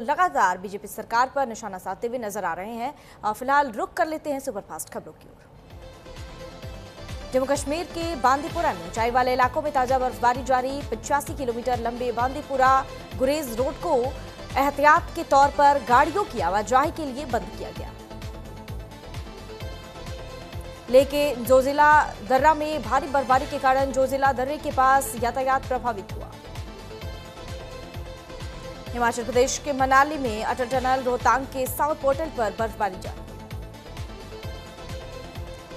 लगातार बीजेपी सरकार पर निशाना साधते हुए नजर आ रहे हैं। फिलहाल रुख कर लेते हैं सुपरफास्ट खबरों की ओर। जम्मू कश्मीर के बांदीपुरा में ऊंचाई वाले इलाकों में ताजा बर्फबारी जारी। 85 किलोमीटर लंबे बांदीपुरा गुरेज रोड को एहतियात के तौर पर गाड़ियों की आवाजाही के लिए बंद किया गया। लेकिन जोजिला दर्रा में भारी बर्फबारी के कारण जोजिला दर्रे के पास यातायात प्रभावित हुआ। हिमाचल प्रदेश के मनाली में अटल टनल रोहतांग के साउथ पोर्टल पर बर्फबारी जारी।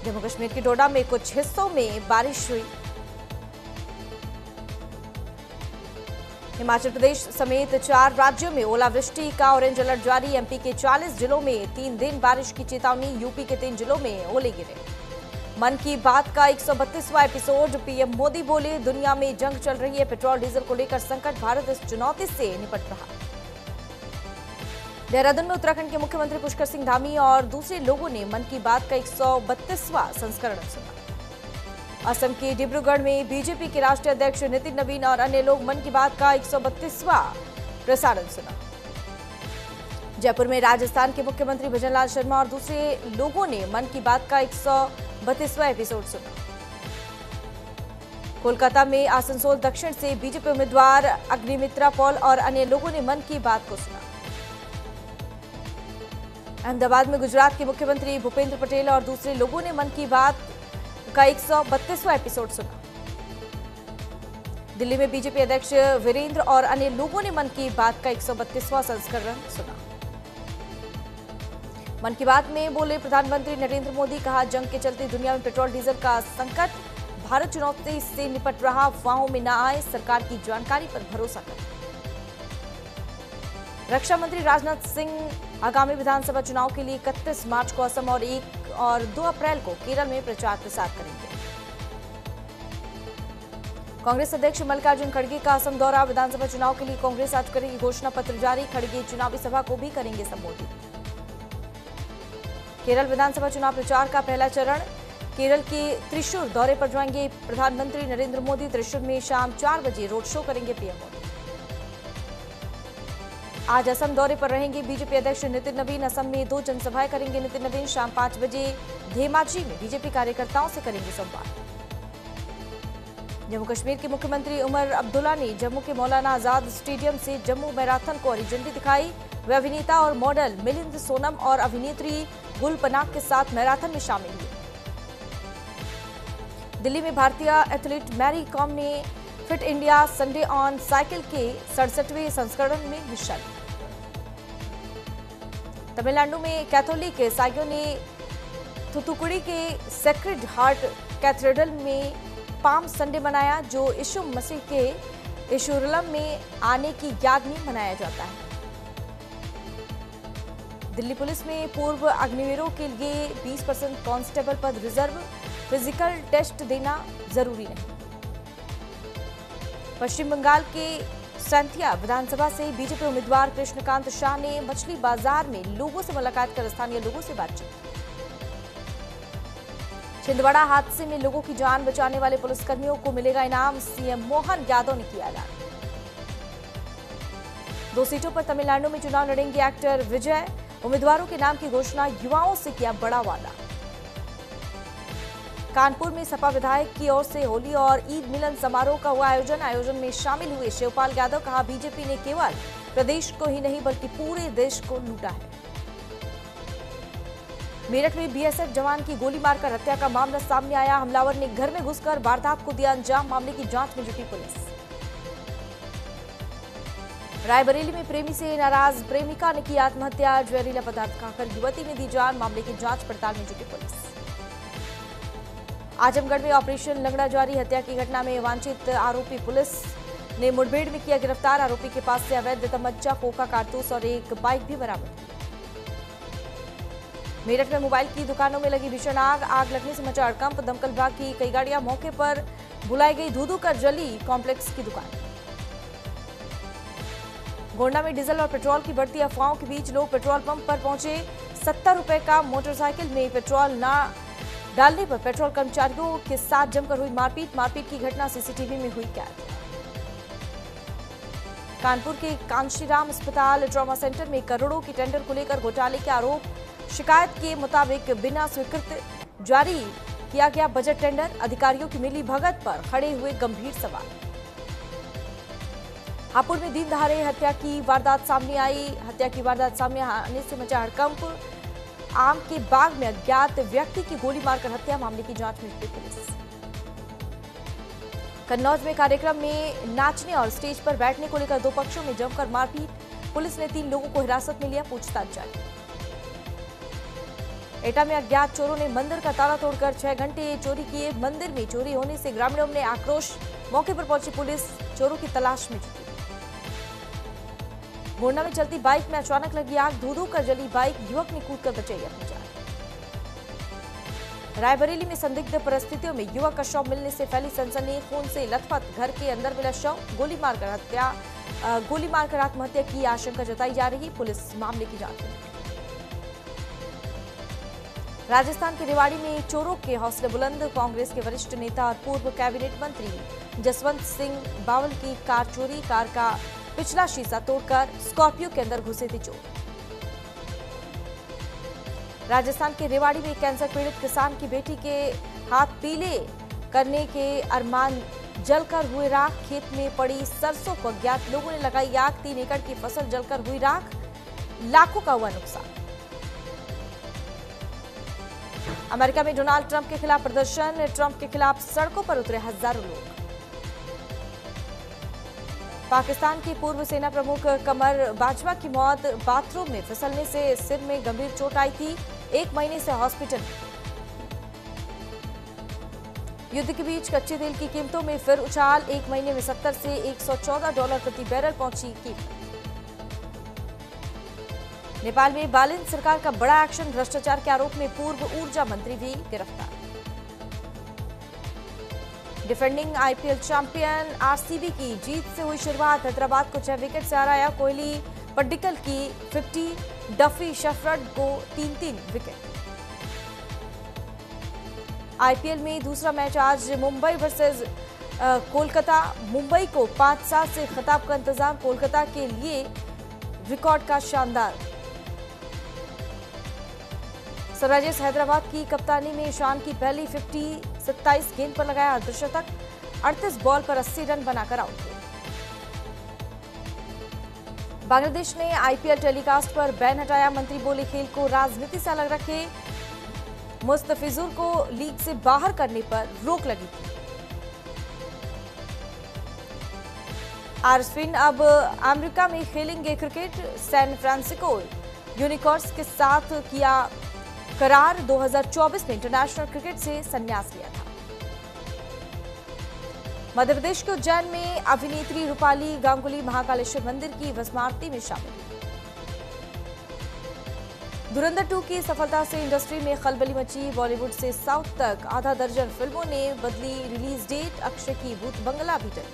जम्मू कश्मीर के डोडा में कुछ हिस्सों में बारिश हुई। हिमाचल प्रदेश समेत 4 राज्यों में ओलावृष्टि का ऑरेंज अलर्ट जारी। एमपी के 40 जिलों में 3 दिन बारिश की चेतावनी। यूपी के 3 जिलों में ओले गिरे। मन की बात का 132वां एपिसोड। पीएम मोदी बोले, दुनिया में जंग चल रही है, पेट्रोल डीजल को लेकर संकट, भारत इस चुनौती से निपट रहा। देहरादून में उत्तराखंड के मुख्यमंत्री पुष्कर सिंह धामी और दूसरे लोगों ने मन की बात का 132वां संस्करण सुना। असम के डिब्रूगढ़ में बीजेपी के राष्ट्रीय अध्यक्ष नितिन नवीन और अन्य लोग मन की बात का 132वां प्रसारण सुना। जयपुर में राजस्थान के मुख्यमंत्री भजनलाल शर्मा और दूसरे लोगों ने मन की बात का 132वां एपिसोड सुना। कोलकाता में आसनसोल दक्षिण से बीजेपी उम्मीदवार अग्निमित्रा पॉल और अन्य लोगों ने मन की बात को सुना। अहमदाबाद में गुजरात के मुख्यमंत्री भूपेंद्र पटेल और दूसरे लोगों ने मन की बात का 132वां एपिसोड सुना। दिल्ली में बीजेपी अध्यक्ष वीरेंद्र और अन्य लोगों ने मन की बात का 132वां संस्करण सुना। मन की बात में बोले प्रधानमंत्री नरेंद्र मोदी, कहा जंग के चलते दुनिया में पेट्रोल डीजल का संकट, भारत चुनौती से निपट रहा, अफवाहों में न आए, सरकार की जानकारी पर भरोसा करें। रक्षा मंत्री राजनाथ सिंह आगामी विधानसभा चुनाव के लिए 31 मार्च को असम और 1 और 2 अप्रैल को केरल में प्रचार प्रसार करेंगे। कांग्रेस अध्यक्ष मल्लिकार्जुन खड़गे का असम दौरा। विधानसभा चुनाव के लिए कांग्रेस आज करेगी घोषणा पत्र जारी। खड़गे चुनावी सभा को भी करेंगे संबोधित। केरल विधानसभा चुनाव प्रचार का पहला चरण। केरल के त्रिशूर दौरे पर जाएंगे प्रधानमंत्री नरेंद्र मोदी। त्रिशूर में शाम 4 बजे रोड शो करेंगे पीएम मोदी। आज असम दौरे पर रहेंगे बीजेपी अध्यक्ष नितिन नवीन। असम में 2 जनसभाएं करेंगे नितिन नवीन। शाम 5 बजे धेमाजी में बीजेपी कार्यकर्ताओं से करेंगे संवाद। जम्मू कश्मीर के मुख्यमंत्री उमर अब्दुल्ला ने जम्मू के मौलाना आजाद स्टेडियम से जम्मू मैराथन को हरी झंडी दिखाई। वे अभिनेता और मॉडल मिलिंद सोनम और अभिनेत्री गुल पनाग के साथ मैराथन में शामिल हुए। दिल्ली में भारतीय एथलीट मैरी कॉम ने fit India Sunday on cycle के 67वें संस्करण में हिस्सा लिया। तमिलनाडु में कैथोलिक ईसाइयों ने थुथुकुड़ी के सेक्रेड हार्ट कैथेड्रल में पाम संडे मनाया, जो यीशु मसीह के यरूशलेम में आने की याद में मनाया जाता है। दिल्ली पुलिस में पूर्व अग्निवीरों के लिए 20% कांस्टेबल पद रिजर्व। फिजिकल टेस्ट देना जरूरी नहीं। पश्चिम बंगाल के सैंथिया विधानसभा से बीजेपी उम्मीदवार कृष्णकांत शाह ने मछली बाजार में लोगों से मुलाकात कर स्थानीय लोगों से बातचीत की। छिंदवाड़ा हादसे में लोगों की जान बचाने वाले पुलिसकर्मियों को मिलेगा इनाम। सीएम मोहन यादव ने किया ऐलान। 2 सीटों पर तमिलनाडु में चुनाव लड़ेंगे एक्टर विजय। उम्मीदवारों के नाम की घोषणा, युवाओं से किया बड़ा वादा। कानपुर में सपा विधायक की ओर से होली और ईद मिलन समारोह का हुआ आयोजन में शामिल हुए शिवपाल यादव। कहा, बीजेपी ने केवल प्रदेश को ही नहीं बल्कि पूरे देश को लूटा है। मेरठ में बीएसएफ जवान की गोली मारकर हत्या का मामला सामने आया। हमलावर ने घर में घुसकर वारदात को दिया अंजाम। मामले की जांच में जुटी पुलिस। रायबरेली में प्रेमी से नाराज प्रेमिका ने की आत्महत्या। जहरीला पदार्थ खाकर युवती ने दी जान। मामले की जांच पड़ताल में जुटी पुलिस। आजमगढ़ में ऑपरेशन लंगड़ा जारी। हत्या की घटना में वांछित आरोपी पुलिस ने मुठभेड़ में किया गिरफ्तार। आरोपी के पास से अवैध तमंचा, कोका कारतूस और एक बाइक भी बरामद की। मेरठ में मोबाइल की दुकानों में लगी भीषण आग लगने से मचा हड़कंप। दमकल विभाग की कई गाड़ियां मौके पर बुलाई गई। धू-धू कर जली कॉम्प्लेक्स की दुकान। गोंडा में डीजल और पेट्रोल की बढ़ती अफवाहों के बीच लोग पेट्रोल पंप पर पहुंचे। 70 रुपए का मोटरसाइकिल में पेट्रोल न डालने पर पेट्रोल कर्मचारियों के साथ जमकर हुई मारपीट की घटना सीसीटीवी में हुई कैद। कानपुर के कांशीराम अस्पताल ट्रॉमा सेंटर में करोड़ों की टेंडर को लेकर घोटाले के आरोप। शिकायत के मुताबिक बिना स्वीकृत जारी किया गया बजट टेंडर। अधिकारियों की मिली भगत पर खड़े हुए गंभीर सवाल। हापुड़ में दिन दहाड़े हत्या की वारदात सामने आई। हत्या की वारदात सामने आने से मचा हड़कंप। आम के बाग में अज्ञात व्यक्ति की गोली मारकर हत्या। मामले की जांच में जुटी पुलिस। कन्नौज में कार्यक्रम में नाचने और स्टेज पर बैठने को लेकर दो पक्षों में जमकर मारपीट। पुलिस ने 3 लोगों को हिरासत में लिया, पूछताछ जारी। एटा में अज्ञात चोरों ने मंदिर का ताला तोड़कर 6 घंटे चोरी किए। मंदिर में चोरी होने से ग्रामीणों ने आक्रोश। मौके पर पहुंची पुलिस चोरों की तलाश में जुटी। गोंडा में चलती बाइक में अचानक लगी आग। धू-धू कर जली बाइक। युवक ने कूदकर बचाई अपनी जान। रायबरेली में संदिग्ध परिस्थितियों में युवक का शव मिलने से फैली सनसनी। खून से लथपथ घर के अंदर मिला शव। गोली मारकर आत्महत्या की आशंका जताई जा रही। पुलिस मामले की जांच में। राजस्थान के रेवाड़ी में चोरों के हौसले बुलंद। कांग्रेस के वरिष्ठ नेता और पूर्व कैबिनेट मंत्री जसवंत सिंह बावल की कार चोरी। कार का पिछला शीशा तोड़कर स्कॉर्पियो के अंदर घुसे थे चोर। राजस्थान के रेवाड़ी में कैंसर पीड़ित किसान की बेटी के हाथ पीले करने के अरमान जलकर हुए राख। खेत में पड़ी सरसों को अज्ञात लोगों ने लगाई आग। 3 एकड़ की फसल जलकर हुई राख। लाखों का हुआ नुकसान। अमेरिका में डोनाल्ड ट्रंप के खिलाफ प्रदर्शन। ट्रंप के खिलाफ सड़कों पर उतरे हजारों लोग। पाकिस्तान के पूर्व सेना प्रमुख कमर बाजवा की मौत। बाथरूम में फिसलने से सिर में गंभीर चोट आई थी। 1 महीने से हॉस्पिटल में। युद्ध के बीच कच्चे तेल की कीमतों में फिर उछाल। 1 महीने में 70 से $114 प्रति बैरल पहुंची कीमत। नेपाल में बालिन सरकार का बड़ा एक्शन। भ्रष्टाचार के आरोप में पूर्व ऊर्जा मंत्री भी गिरफ्तार। डिफेंडिंग आईपीएल चैंपियन आरसीबी की जीत से हुई शुरुआत। हैदराबाद को 6 विकेट से हराया। कोहली पड्डिकल की 50, डफी शेफर्ड को 3-3 विकेट। आईपीएल में दूसरा मैच आज मुंबई वर्सेस कोलकाता। मुंबई को 5-7 से खिताब का इंतजाम। कोलकाता के लिए रिकॉर्ड का शानदार। सनराइजर्स हैदराबाद की कप्तानी में ईशान की पहली 50, 27 गेंद पर लगाया अर्धशतक। 38 बॉल पर 80 रन बनाकर आउट हुए। बांग्लादेश ने आईपीएल टेलीकास्ट पर बैन हटाया। मंत्री बोले खेल को राजनीति से अलग रखे। मुस्तफिजुर को लीग से बाहर करने पर रोक लगी थी। अश्विन अब अमेरिका में खेलेंगे क्रिकेट। सैन फ्रांसिस्को यूनिकॉर्न्स के साथ किया करार। 2024 में इंटरनेशनल क्रिकेट से संन्यास लिया था। मध्य प्रदेश के उज्जैन में अभिनेत्री रूपाली गांगुली महाकालेश्वर मंदिर की भस्मारती में शामिल। धुरंधर 2 की सफलता से इंडस्ट्री में खलबली मची। बॉलीवुड से साउथ तक आधा दर्जन फिल्मों ने बदली रिलीज डेट। अक्षय की भूत बंगला भी टली।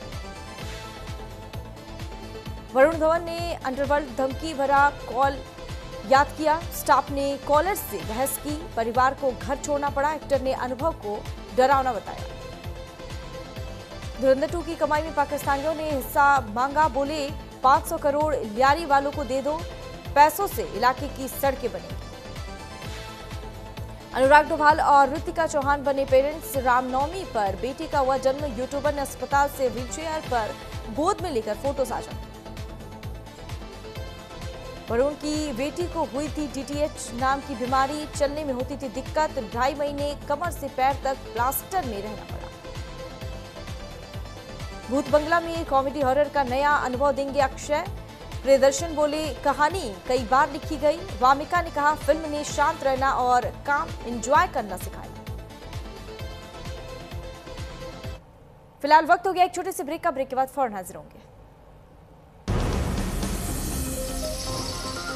वरुण धवन ने अंडरवर्ल्ड धमकी भरा कॉल याद किया। स्टाफ ने कॉलर से बहस की। परिवार को घर छोड़ना पड़ा। एक्टर ने अनुभव को डरावना बताया। धुरंधर 2 की कमाई में पाकिस्तानियों ने हिस्सा मांगा। बोले 500 करोड़ लियारी वालों को दे दो। पैसों से इलाके की सड़कें बनेंगी। अनुराग डोभाल और ऋतिका चौहान बने पेरेंट्स। रामनवमी पर बेटी का हुआ जन्म। यूट्यूबर ने अस्पताल से व्हीलचेयर पर गोद में लेकर फोटो साझा की। वरुण की बेटी को हुई थी डीटीएच नाम की बीमारी। चलने में होती थी दिक्कत। 2.5 महीने कमर से पैर तक प्लास्टर में रहना पड़ा। भूत बंगला में कॉमेडी हॉरर का नया अनुभव देंगे अक्षय। प्रियदर्शन बोले कहानी कई बार लिखी गई। वामिका ने कहा फिल्म ने शांत रहना और काम एंजॉय करना सिखाया। फिलहाल वक्त हो गया एक छोटे से ब्रेक का। ब्रेक के बाद फौरन हाजिर होंगे।